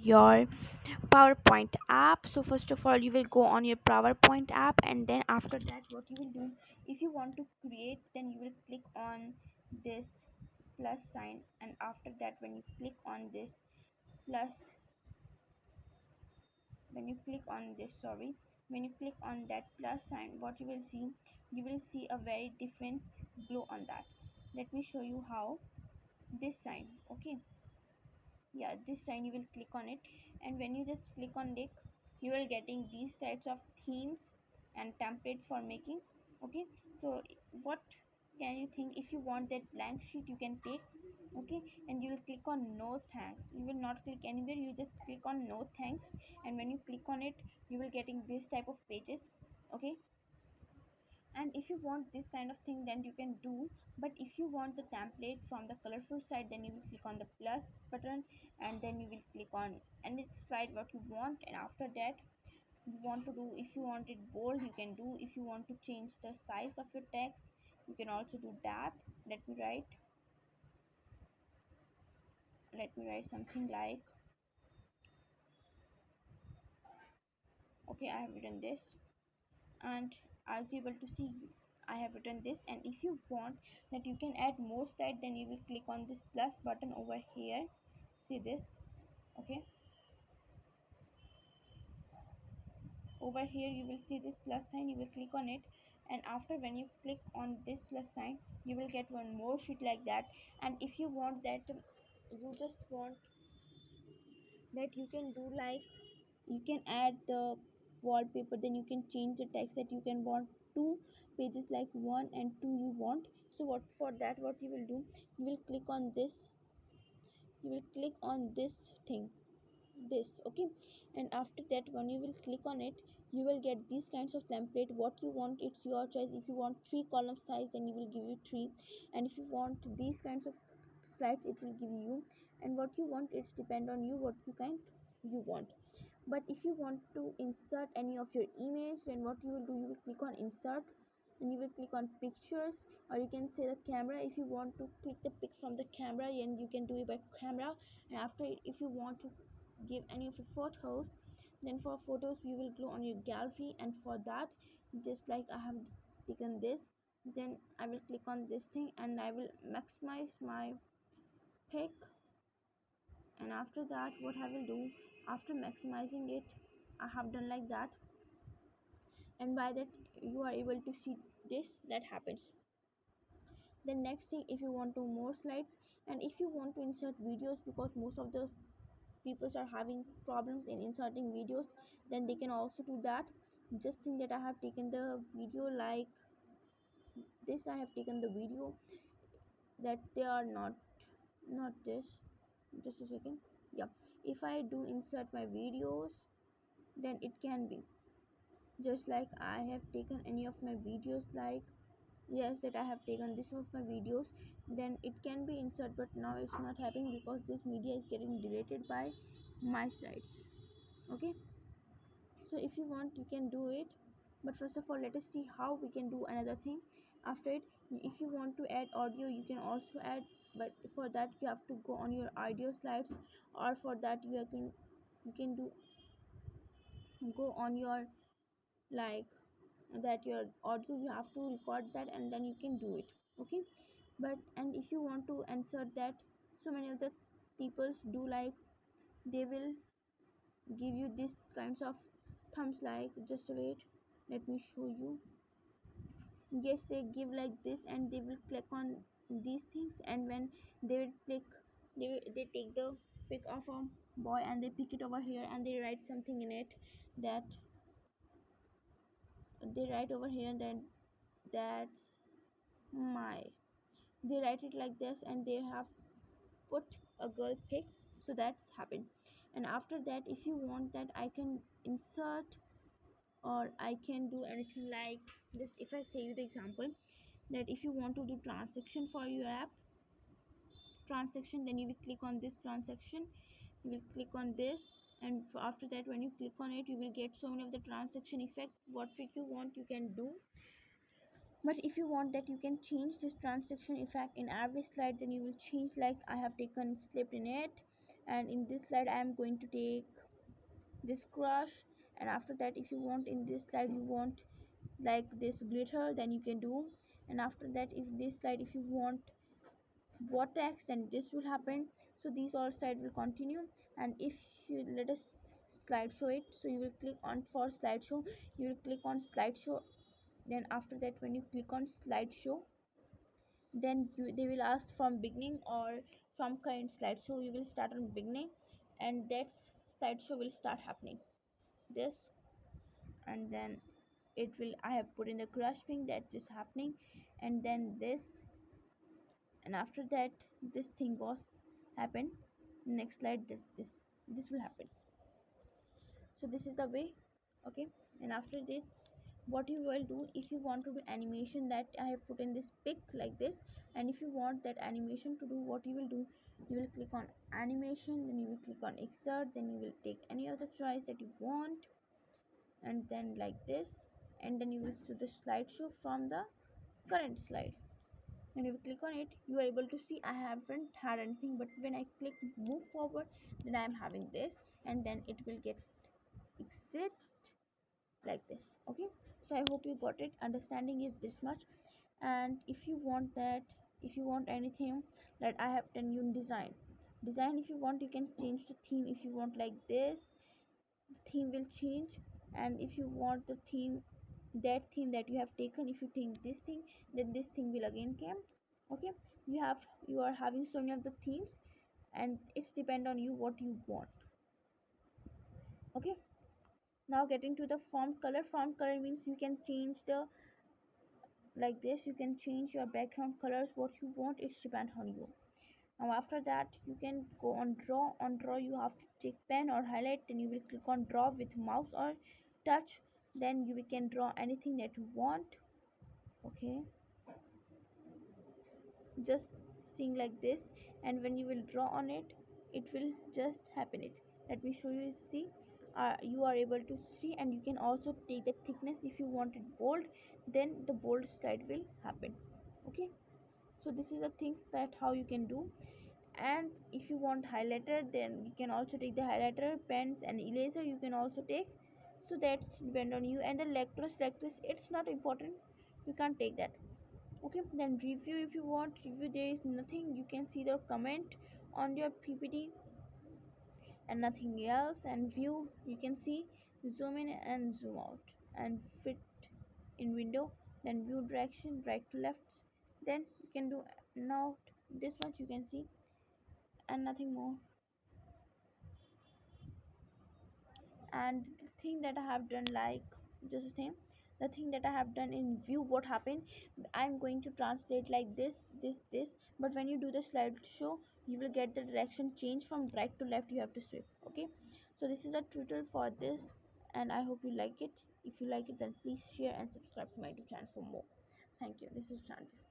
your PowerPoint app. So first of all, you will go on your PowerPoint app, and then after that, what you will do, if you want to create, then you will click on this plus sign, and after that, when you click on this plus, when you click on this, sorry, when you click on that plus sign, what you will see a very different glow on that. Let me show you how. This sign, okay, yeah, this sign, you will click on it, and when you just click on it, you will getting these types of themes and templates for making. Okay, so what can you think? If you want that blank sheet, you can take, okay, and you will click on no thanks. You will not click anywhere, you just click on no thanks, and when you click on it, you will getting this type of pages. Okay, and if you want this kind of thing, then you can do. But if you want the template from the colorful side, then you will click on the plus button, and then you will click on and it's slide what you want. And after that, you want to do, if you want it bold, you can do. If you want to change the size of your text, you can also do that. Let me write something like, okay, I have written this, and as you able to see, I have written this. And if you want that you can add more slide, then you will click on this plus button over here. See this, okay, over here you will see this plus sign, you will click on it, and after when you click on this plus sign, you will get one more sheet like that. And if you want that, you just want that, you can do like, you can add the wallpaper, then you can change the text that you can want two pages like one and two you want. So what for that, what you will do, you will click on this, you will click on this thing, this, okay, and after that when you will click on it, you will get these kinds of template. What you want, it's your choice. If you want three column size, then you will give you three, and if you want these kinds of slides, it will give you. And what you want, it's depend on you, what you kind you want. But if you want to insert any of your image, then what you will do, you will click on insert, and you will click on pictures, or you can say the camera. If you want to click the pic from the camera, and you can do it by camera. And after, if you want to give any of your photos, then for photos you will go on your gallery, and for that, just like I have taken this, then I will click on this thing, and I will maximize my pic. And after that, what I will do, after maximizing it, I have done like that, and by that you are able to see this that happens. The next thing, if you want to more slides, and if you want to insert videos, because most of the people are having problems in inserting videos, then they can also do that. Just think that I have taken the video like this, I have taken the video that they are not this, just a second, yeah. If I do insert my videos, then it can be just like I have taken any of my videos, like, yes, that I have taken this of my videos, then it can be insert. But now it's not happening because this media is getting deleted by my sites. Okay, so if you want, you can do it. But first of all, let us see how we can do another thing. After it, if you want to add audio, you can also add, but for that you have to go on your audio slides, or for that you can do, go on your, like, that your audio, you have to record that, and then you can do it. Okay, but and if you want to insert that, so many of the people do like, they will give you this kinds of thumbs, like, just wait, let me show you. Yes, they give like this, and they will click on these things, and when they will click, they take the pic of a boy, and they pick it over here, and they write something in it, that they write over here, then that's my, they write it like this, and they have put a girl pic. So that's happened. And after that, if you want that, I can insert, or I can do anything like, just if I say you the example, that if you want to do transaction for your app, transaction, then you will click on this transaction, you will click on this, and after that, when you click on it, you will get so many of the transaction effect. What trick you want, you can do. But if you want that, you can change this transaction effect in every slide, then you will change, like I have taken slip in it, and in this slide I am going to take this crush. And after that, if you want in this slide you want like this glitter, then you can do. And after that, if this slide if you want vortex, then this will happen. So these all slide will continue. And if you let us slideshow it, so you will click on for slideshow, you will click on slideshow. Then after that, when you click on slideshow, then they will ask from beginning or from current slide, so you will start on beginning, and that slideshow will start happening this. And then it will, I have put in the crush thing that is happening, and then this. And after that, this thing was happen. Next slide, this will happen. So this is the way. Okay. And after this, what you will do, if you want to do animation, that I have put in this pic like this. And if you want that animation to do, what you will do, you will click on animation, then you will click on exert, then you will take any other choice that you want, and then like this. And then you will see the slideshow from the current slide. And if you click on it, you are able to see I haven't had anything, but when I click move forward, then I am having this. And then it will get exit like this. Okay, so I hope you got it. Understanding is this much. And if you want that, if you want anything that I have done you in design, if you want, you can change the theme. If you want like this, the theme will change. And if you want the theme, that theme that you have taken, if you think this thing, then this thing will again come. Okay, you are having so many of the themes, and it's depend on you what you want. Okay, now getting to the font color. Font color means you can change the, like this, you can change your background colors what you want. It's depend on you. Now after that, you can go on draw. On draw, you have to take pen or highlight, then you will click on draw with mouse or touch, then you can draw anything that you want. Okay, just seeing like this. And when you will draw on it, it will just happen it. Let me show you. See, you are able to see. And you can also take the thickness. If you want it bold, then the bold slide will happen. Okay, so this is the things that how you can do. And if you want highlighter, then you can also take the highlighter, pens and eraser you can also take. So that's depend on you. And the lectures, it's not important, you can't take that. Okay, then review. If you want review, there is nothing, you can see the comment on your ppt and nothing else. And view, you can see zoom in and zoom out and fit in window. Then view direction right to left, then you can do. Now this much you can see and nothing more. And the thing that I have done, like just the same, the thing that I have done in view, what happened, I'm going to translate like this, but when you do the slideshow, you will get the direction change from right to left, you have to switch. Okay, so this is a tutorial for this, and I hope you like it. If you like it, then please share and subscribe to my YouTube channel for more. Thank you. This is Jahnavi.